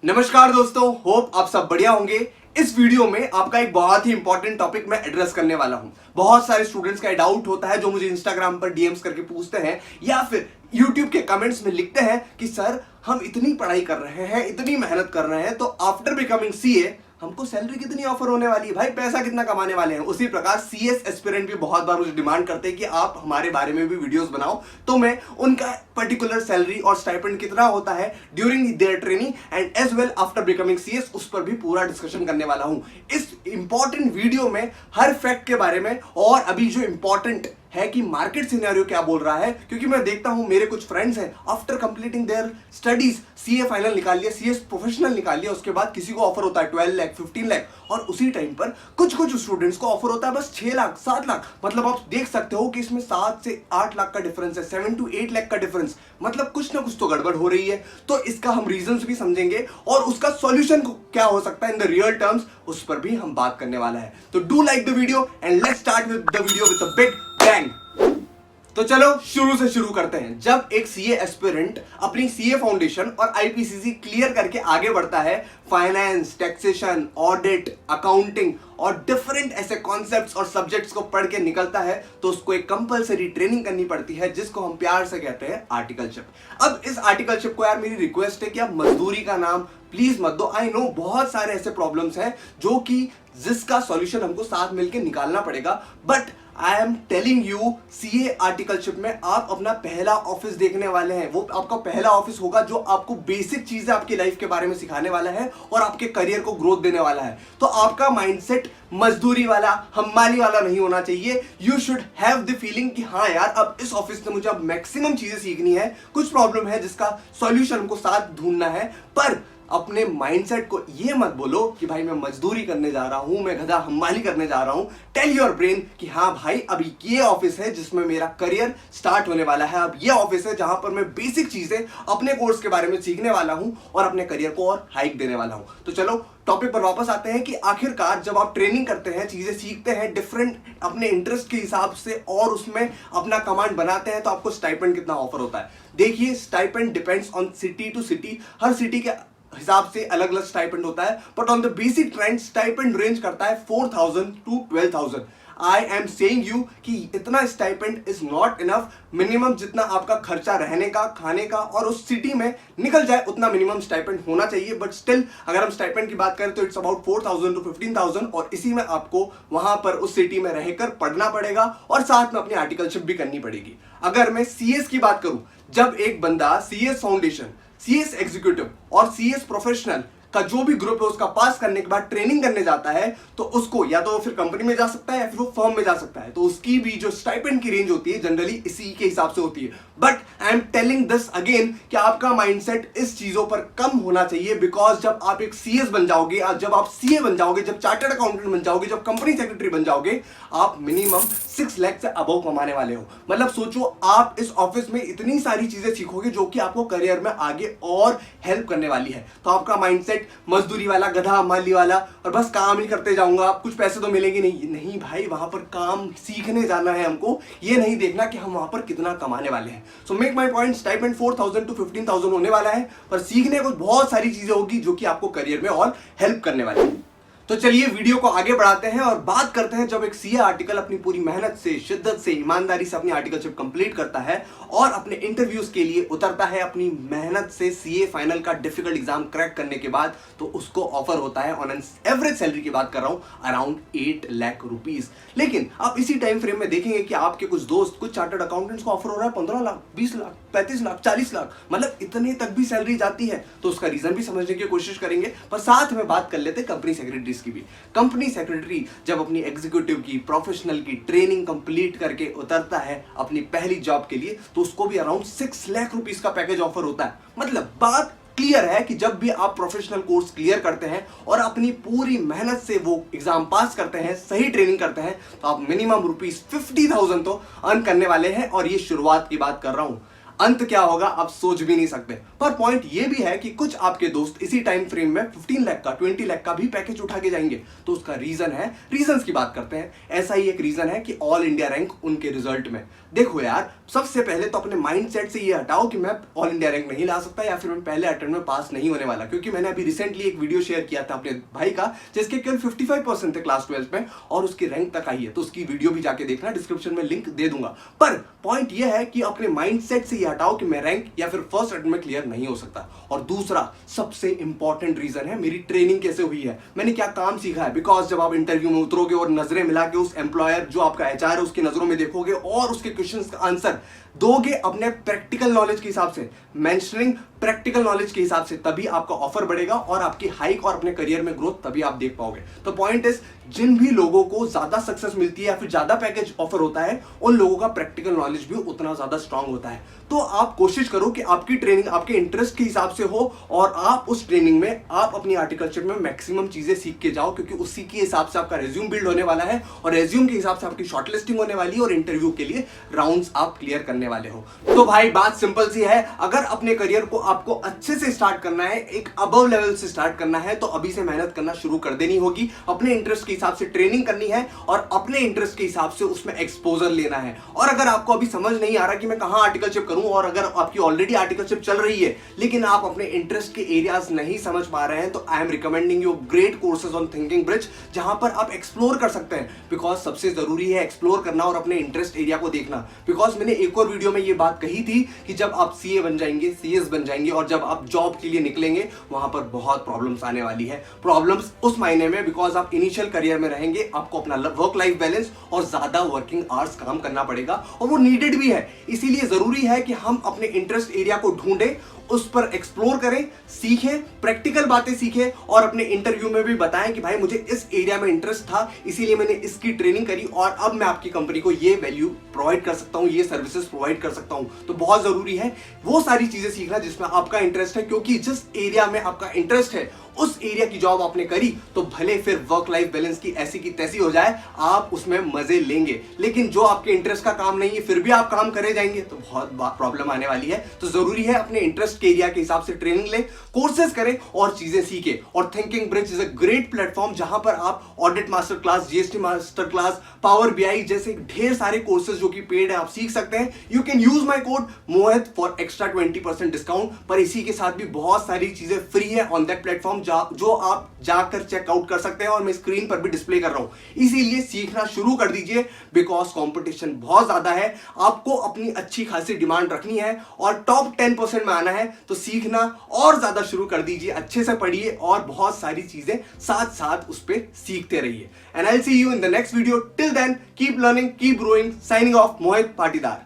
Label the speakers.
Speaker 1: नमस्कार दोस्तों, होप आप सब बढ़िया होंगे। इस वीडियो में आपका एक बहुत ही इंपॉर्टेंट टॉपिक मैं एड्रेस करने वाला हूं। बहुत सारे स्टूडेंट्स का डाउट होता है जो मुझे इंस्टाग्राम पर डीएम्स करके पूछते हैं या फिर यूट्यूब के कमेंट्स में लिखते हैं कि सर हम इतनी पढ़ाई कर रहे हैं, इतनी मेहनत कर रहे हैं, तो आफ्टर बिकमिंग सीए हमको सैलरी कितनी ऑफर होने वाली है, भाई पैसा कितना कमाने वाले हैं। उसी प्रकार सीएस एस्पिरेंट भी बहुत बार मुझे डिमांड करते हैं कि आप हमारे बारे में भी वीडियोस बनाओ, तो मैं उनका पर्टिकुलर सैलरी और स्टाइपेंड कितना होता है during their training and as well after becoming CS, उस पर भी पूरा डिस्कशन करने वाला हूं इस इंपॉर्टेंट वीडियो में, हर फैक्ट के बारे में। और अभी जो इंपॉर्टेंट है कि मार्केट सिनेरियो क्या बोल रहा है, क्योंकि मैं देखता हूं मेरे कुछ फ्रेंड्स हैं after completing their studies CA final निकाल लिया, सीएस प्रोफेशनल निकाल लिया, उसके बाद किसी को ऑफर होता है 12 लाख 15 लाख, और उसी टाइम पर कुछ स्टूडेंट्स को ऑफर होता है बस 6 लाख 7 लाख। मतलब आप देख सकते हो कि इसमें 7 से 8 लाख का डिफरेंस है, 7 to 8 लाख का डिफरेंस। मतलब कुछ ना कुछ तो गड़बड़ हो रही है। तो इसका हम रीजंस भी समझेंगे और उसका सॉल्यूशन क्या हो सकता है इन द रियल टर्म्स, उस पर भी हम बात करने वाला है। तो do like the video and let's start with the video with a big bang. तो चलो शुरू से शुरू करते हैं। जब एक सीए एस्पिरेंट अपनी सीए फाउंडेशन और आईपीसीसी क्लियर करके आगे बढ़ता है, फाइनेंस, टैक्सेशन, ऑडिट, अकाउंटिंग और डिफरेंट ऐसे कॉन्सेप्ट्स और सब्जेक्ट्स को पढ़ के निकलता है, तो उसको एक कंपलसरी ट्रेनिंग करनी पड़ती है जिसको हम प्यार से कहते हैं आर्टिकलशिप। अब इस आर्टिकलशिप को यार मेरी रिक्वेस्ट है कि आप मजदूरी का नाम प्लीज मत दो। आई नो बहुत सारे ऐसे प्रॉब्लम्स हैं जो कि जिसका सॉल्यूशन हमको साथ मिलकर निकालना पड़ेगा, but I am telling you CA articleship में आप अपना पहला ऑफिस देखने वाले हैं। वो आपका पहला ऑफिस होगा जो आपको बेसिक चीजें आपकी लाइफ के बारे में सिखाने वाला है और आपके करियर को ग्रोथ देने वाला है। तो आपका माइंडसेट मजदूरी वाला, हम्माली वाला नहीं होना चाहिए। You should have the feeling कि हाँ यार, अब इस ऑफिस से मुझे अब मैक्सिमम चीजें सीखनी है, कुछ प्रॉब्लम है जिसका सॉल्यूशन हमको साथ ढूंढना है। पर अपने माइंडसेट को ये मत बोलो कि भाई मैं मजदूरी करने जा रहा हूं, मैं गधा हम्माली करने जा रहा हूं। टेल योर ब्रेन कि हाँ भाई, अभी ये ऑफिस है जिसमें मेरा करियर स्टार्ट होने वाला है। अब ये ऑफिस है जहां पर मैं बेसिक चीजें अपने कोर्स के बारे में सीखने वाला हूं और अपने करियर को और हाइक देने वाला हूं। तो चलो टॉपिक पर वापस आते हैं कि आखिरकार जब आप ट्रेनिंग करते हैं, चीजें सीखते हैं डिफरेंट अपने इंटरेस्ट के हिसाब से और उसमें अपना कमांड बनाते हैं, तो आपको स्टाइपेंड कितना ऑफर होता है। देखिए, stipend depends on city to city, हर सिटी के हिसाब से अलग अलग स्टाइपेंड होता है, but on the basic trend stipend range करता है 4000 to 12,000। I am saying you कि इतना stipend is not enough. Minimum जितना आपका खर्चा रहने का, खाने का और उस सिटी में निकल जाए, उतना मिनिमम स्टाइपेंड होना चाहिए। बट स्टिल अगर हम स्टाइपेंड की बात करें तो इट्स अबाउट 4000 to 15,000, और इसी में आपको वहां पर उस सिटी में रहकर पढ़ना पड़ेगा और साथ में अपनी आर्टिकलशिप भी करनी पड़ेगी। अगर मैं सीएस की बात करूं, जब एक बंदा सीएस फाउंडेशन, सीएस एग्जीक्यूटिव और सीएस प्रोफेशनल का जो भी ग्रुप है उसका पास करने के बाद ट्रेनिंग करने जाता है, तो उसको या तो फिर कंपनी में जा सकता है या फिर वो फर्म में जा सकता है। तो उसकी भी जो स्टाइपेंड की रेंज होती है जनरली इसी के हिसाब से होती है। But I am telling this again कि आपका माइंडसेट इस चीजों पर कम होना चाहिए, बिकॉज जब आप एक सीएस बन जाओगे, जब आप सीए बन जाओगे, जब चार्टर्ड अकाउंटेंट बन जाओगे, जब कंपनी सेक्रेटरी बन जाओगे, आप मिनिमम 6 लाख से अबव कमाने वाले हो। मतलब सोचो, आप इस ऑफिस में इतनी सारी चीजें सीखोगे जो कि आपको करियर में आगे और हेल्प करने वाली है। तो आपका माइंडसेट मजदूरी वाला, गधा हमाली वाला और बस काम ही करते जाऊंगा, कुछ पैसे तो मिलेंगे नहीं भाई, वहां पर काम सीखने जाना है हमको, ये नहीं देखना कि हम वहां पर कितना कमाने वाले हैं। So make my point, stipend 4000 to 15,000 होने वाला है, पर सीखने को बहुत सारी चीजें होगी जो कि आपको करियर में और हेल्प करने वाली है। तो चलिए वीडियो को आगे बढ़ाते हैं और बात करते हैं जब एक सीए आर्टिकल अपनी पूरी मेहनत से, शिद्दत से, ईमानदारी से अपनी आर्टिकलशिप कंप्लीट करता है और अपने इंटरव्यूज के लिए उतरता है अपनी मेहनत से, सीए फाइनल का डिफिकल्ट एग्जाम क्रैक करने के बाद, तो उसको ऑफर होता है ऑन एन एवरेज सैलरी की बात कर रहा हूं अराउंड 8 लाख रुपीज। लेकिन आप इसी टाइम फ्रेम में देखेंगे कि आपके कुछ दोस्त, कुछ चार्टर्ड अकाउंटेंट्स को ऑफर हो रहा है 15 लाख, 20 लाख, 35 लाख, 40 लाख, मतलब इतने तक भी सैलरी जाती है। तो उसका रीजन भी समझने की कोशिश करेंगे, पर साथ में बात कर लेते कंपनी सेक्रेटरीज की भी। कंपनी सेक्रेटरी जब अपनी एग्जीक्यूटिव की, प्रोफेशनल की ट्रेनिंग कंप्लीट करके उतरता है अपनी पहली जॉब के लिए, तो उसको भी अराउंड 6 लाख रुपीस का पैकेज ऑफर होता है। मतलब बात क्लियर है कि जब भी आप प्रोफेशनल कोर्स क्लियर करते हैं और अपनी पूरी मेहनत से वो एग्जाम पास करते हैं, सही ट्रेनिंग करते हैं, तो आप मिनिमम रुपीस 50,000 तो अर्न करने वाले हैं। और ये शुरुआत की बात कर रहा हूं, अंत क्या होगा आप सोच भी नहीं सकते। पर पॉइंट ये भी है कि कुछ आपके दोस्त इसी टाइम फ्रेम में 15 लाख का, 20 लाख का भी पैकेज उठा के जाएंगे। तो उसका रीजन है, रीजंस की बात करते हैं। ऐसा ही एक रीजन है कि ऑल इंडिया रैंक उनके रिजल्ट में। देखो यार, सबसे पहले तो अपने माइंडसेट से ये हटाओ कि मैं ऑल इंडिया रैंक नहीं ला सकता या फिर मैं पहले अटेम्प्ट में पास नहीं होने वाला, क्योंकि मैंने अभी रिसेंटली एक वीडियो शेयर किया था अपने भाई का जिसके केवल 55% थे क्लास 12 में और उसकी रैंक तक आई है, तो उसकी वीडियो भी जाके देखना, डिस्क्रिप्शन में लिंक दे दूंगा। पर पॉइंट ये है कि अपने माइंडसेट से ये हटाओ कि मैं रैंक या फिर फर्स्ट अटेम्प्ट में क्लियर नहीं हो सकता। और दूसरा सबसे इंपॉर्टेंट रीजन है मेरी ट्रेनिंग कैसे हुई है, मैंने क्या काम सीखा है। बिकॉज जब आप इंटरव्यू में उतरोगे और नजरें मिला के उस एम्प्लॉयर जो आपका एचआर है उसकी नजरों में देखोगे और उसके क्वेश्चन का आंसर दोगे अपने प्रैक्टिकल नॉलेज के हिसाब से, मेंशनिंग प्रैक्टिकल नॉलेज के हिसाब से, तभी आपका ऑफर बढ़ेगा और आपकी हाइक और अपने करियर में ग्रोथ तभी आप देख पाओगे। तो पॉइंट इज, जिन भी लोगों को ज्यादा सक्सेस मिलती है या फिर ज्यादा पैकेज ऑफर होता है उन लोगों का प्रैक्टिकल नॉलेज भी उतना ज्यादा स्ट्रांग होता है। तो आप कोशिश करो कि आपकी ट्रेनिंग आपके इंटरेस्ट के हिसाब से हो और आप उस ट्रेनिंग में आप अपनी आर्टिकलशिप में मैक्सिमम चीजें सीख के जाओ, क्योंकि उसी के हिसाब से आपका रेज्यूम बिल्ड होने वाला है और रेज्यूम के हिसाब से आपकी शॉर्टलिस्टिंग होने वाली है और इंटरव्यू के लिए राउंड्स आप क्लियर करने वाले हो। तो भाई बात सिंपल सी है, अगर अपने करियर को आपको अच्छे से स्टार्ट करना है, एक अबव लेवल से स्टार्ट करना है, तो अभी से मेहनत करना शुरू कर देनी होगी। अपने इंटरेस्ट के हिसाब से ट्रेनिंग करनी है और अपने इंटरेस्ट के हिसाब से उसमें एक्सपोजर लेना है। और अगर आपको अभी समझ नहीं आ रहा कि मैं कहां आर्टिकलशिप करूं और अगर आपकी ऑलरेडी आर्टिकलशिप चल रही है लेकिन आप अपने इंटरेस्ट के एरियाज नहीं समझ पा रहे हैं, तो I am recommending you great courses on thinking bridge, जहां पर आप एक्सप्लोर कर सकते हैं। बिकॉज सबसे जरूरी है एक्सप्लोर करना और अपने इंटरेस्ट एरिया को देखना। बिकॉज मैंने एक और वीडियो में ये बात कही थी कि जब आप सीए बन जाएंगे, सीएस बन जाएंगे और जब आप जॉब के लिए निकलेंगे वहां पर बहुत प्रॉब्लम्स आने वाली है। प्रॉब्लम्स उस मायने में बिकॉज आप इनिशियल करियर में रहेंगे, आपको अपना वर्क लाइफ बैलेंस और ज्यादा वर्किंग आवर्स काम करना पड़ेगा और वो नीडेड भी है। इसीलिए जरूरी है कि हम अपने इंटरेस्ट एरिया को ढूंढें, उस पर एक्सप्लोर करें, सीखें, प्रैक्टिकल बातें सीखें और अपने इंटरव्यू में भी बताएं कि भाई मुझे इस एरिया में इंटरेस्ट था इसीलिए मैंने इसकी ट्रेनिंग करी और अब मैं आपकी कंपनी को ये वैल्यू प्रोवाइड कर सकता हूं, ये सर्विसेज प्रोवाइड कर सकता हूं। तो बहुत जरूरी है वो सारी चीजें सीखना जिसमें आपका इंटरेस्ट है, क्योंकि जिस एरिया में आपका इंटरेस्ट है उस एरिया की जॉब आपने करी तो भले फिर वर्क लाइफ बैलेंस की ऐसी की तैसी हो जाए, आप उसमें मजे लेंगे। लेकिन जो आपके इंटरेस्ट का काम नहीं है फिर भी आप काम करे जाएंगे तो बहुत प्रॉब्लम आने वाली है। तो जरूरी है अपने इंटरेस्ट के एरिया के हिसाब से ट्रेनिंग लें, कोर्सेज करें और चीजें सीखें। और thinking bridge is a great platform जहां पर आप audit master class, GST master class, power BI जैसे ढेर सारे कोर्सेज जो कि पेड है आप सीख सकते हैं। You can use my code Mohit for extra 20% discount. पर इसी के साथ भी बहुत सारी चीजें फ्री है ऑन दैट प्लेटफॉर्म जो आप जाकर चेकआउट कर सकते हैं और मैं स्क्रीन पर भी डिस्प्ले कर रहा हूं। इसीलिए सीखना शुरू कर दीजिए बिकॉज कंपटीशन बहुत ज्यादा है। आपको अपनी अच्छी खासी डिमांड रखनी है और टॉप 10% में आना है, तो सीखना और ज्यादा शुरू कर दीजिए, अच्छे से पढ़िए और बहुत सारी चीजें साथ साथ उस पर सीखते रहिए। And I will see you in the next video. Till then keep learning, keep growing. Signing off, Mohit Patidar.